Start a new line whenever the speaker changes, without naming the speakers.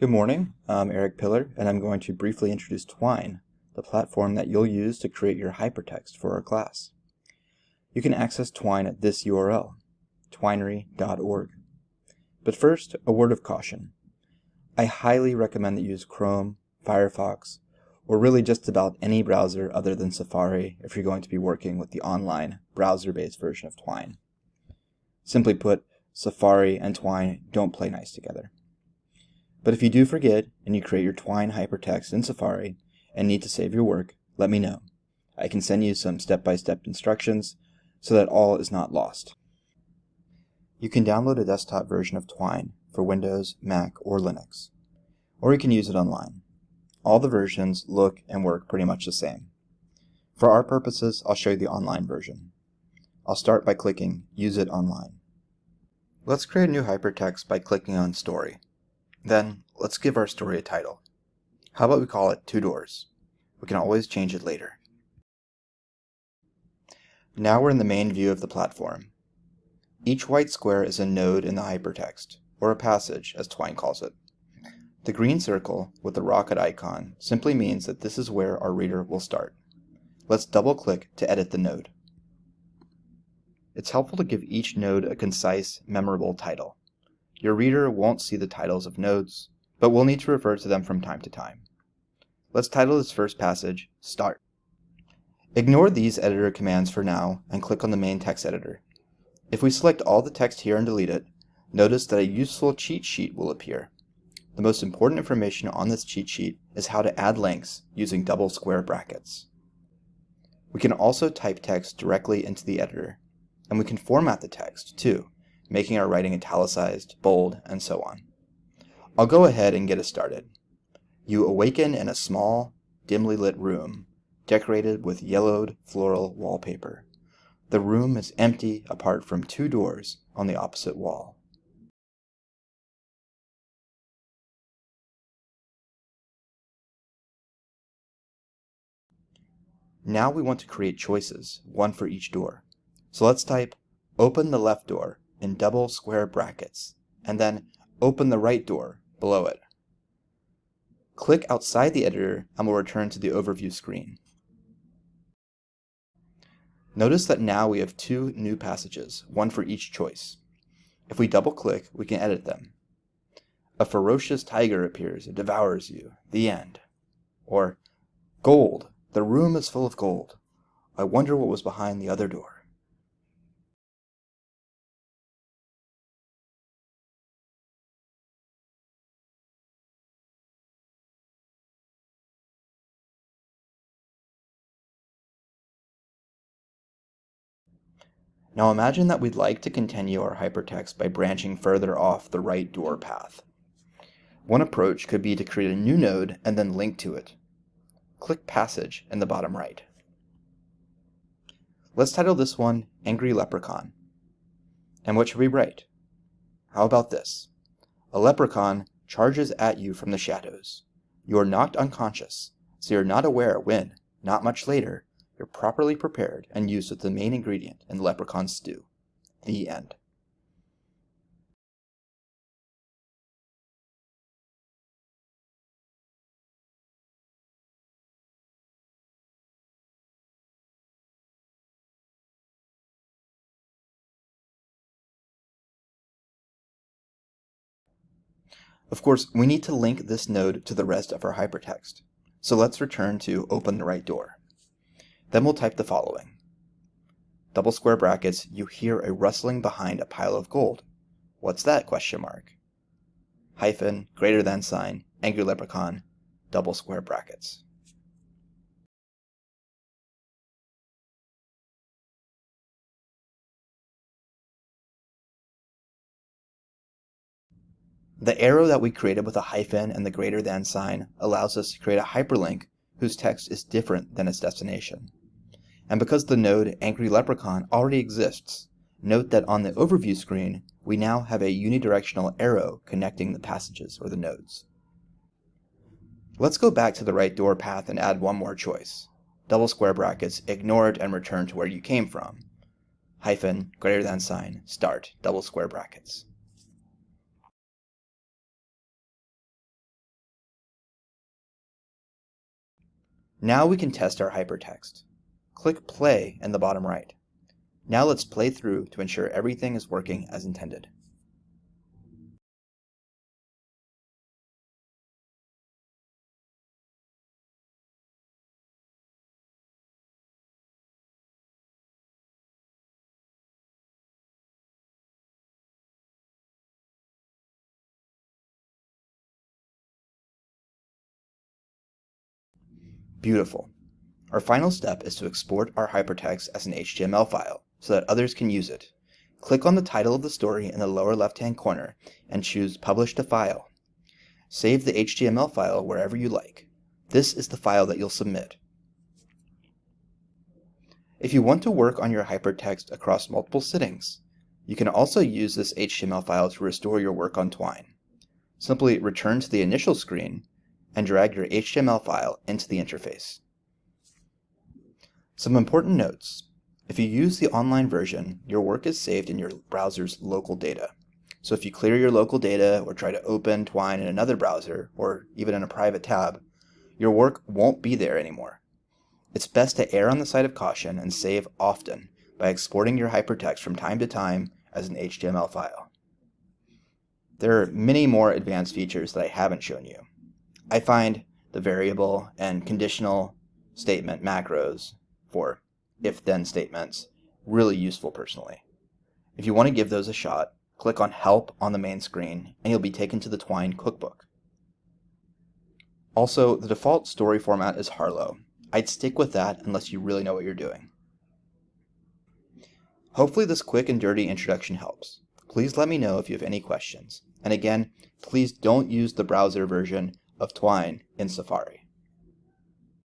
Good morning, I'm Eric Pillar, and I'm going to briefly introduce Twine, the platform that you'll use to create your hypertext for our class. You can access Twine at this URL, twinery.org. But first, a word of caution. I highly recommend that you use Chrome, Firefox, or really just about any browser other than Safari if you're going to be working with the online, browser-based version of Twine. Simply put, Safari and Twine don't play nice together. But if you do forget and you create your Twine hypertext in Safari and need to save your work, let me know. I can send you some step-by-step instructions so that all is not lost. You can download a desktop version of Twine for Windows, Mac, or Linux, or you can use it online. All the versions look and work pretty much the same. For our purposes, I'll show you the online version. I'll start by clicking Use it online. Let's create a new hypertext by clicking on Story. Then, let's give our story a title. How about we call it Two Doors? We can always change it later. Now we're in the main view of the platform. Each white square is a node in the hypertext, or a passage, as Twine calls it. The green circle with the rocket icon simply means that this is where our reader will start. Let's double-click to edit the node. It's helpful to give each node a concise, memorable title. Your reader won't see the titles of nodes, but will need to refer to them from time to time. Let's title this first passage, Start. Ignore these editor commands for now and click on the main text editor. If we select all the text here and delete it, notice that a useful cheat sheet will appear. The most important information on this cheat sheet is how to add links using double square brackets. We can also type text directly into the editor, and we can format the text too, making our writing italicized, bold, and so on. I'll go ahead and get us started. You awaken in a small, dimly lit room, decorated with yellowed floral wallpaper. The room is empty apart from two doors on the opposite wall. Now we want to create choices, one for each door. So let's type, open the left door in double square brackets, and then open the right door below it. Click outside the editor and we'll return to the overview screen. Notice that now we have two new passages, one for each choice. If we double-click, we can edit them. A ferocious tiger appears and devours you. The end. Or, gold. The room is full of gold. I wonder what was behind the other door. Now imagine that we'd like to continue our hypertext by branching further off the right door path. One approach could be to create a new node and then link to it. Click Passage in the bottom right. Let's title this one Angry Leprechaun. And what should we write? How about this? A leprechaun charges at you from the shadows. You are knocked unconscious, so you're not aware when, not much later, you're properly prepared and used as the main ingredient in the leprechaun stew. The end. Of course, we need to link this node to the rest of our hypertext. So let's return to open the right door. Then we'll type the following. Double square brackets, you hear a rustling behind a pile of gold. What's that? Question mark. Hyphen, greater than sign, angry leprechaun, double square brackets. The arrow that we created with a hyphen and the greater than sign allows us to create a hyperlink whose text is different than its destination. And because the node Angry Leprechaun already exists, note that on the overview screen, we now have a unidirectional arrow connecting the passages or the nodes. Let's go back to the right door path and add one more choice. Double square brackets, ignore it and return to where you came from. Hyphen, greater than sign, start, double square brackets. Now we can test our hypertext. Click play in the bottom right. Now let's play through to ensure everything is working as intended. Beautiful. Our final step is to export our hypertext as an HTML file so that others can use it. Click on the title of the story in the lower left-hand corner and choose Publish to File. Save the HTML file wherever you like. This is the file that you'll submit. If you want to work on your hypertext across multiple sittings, you can also use this HTML file to restore your work on Twine. Simply return to the initial screen and drag your HTML file into the interface. Some important notes. If you use the online version, your work is saved in your browser's local data. So if you clear your local data or try to open Twine in another browser, or even in a private tab, your work won't be there anymore. It's best to err on the side of caution and save often by exporting your hypertext from time to time as an HTML file. There are many more advanced features that I haven't shown you. I find the variable and conditional statement macros for if-then statements really useful personally. If you want to give those a shot, click on Help on the main screen and you'll be taken to the Twine Cookbook. Also, the default story format is Harlow. I'd stick with that unless you really know what you're doing. Hopefully this quick and dirty introduction helps. Please let me know if you have any questions. And again, please don't use the browser version of Twine in Safari.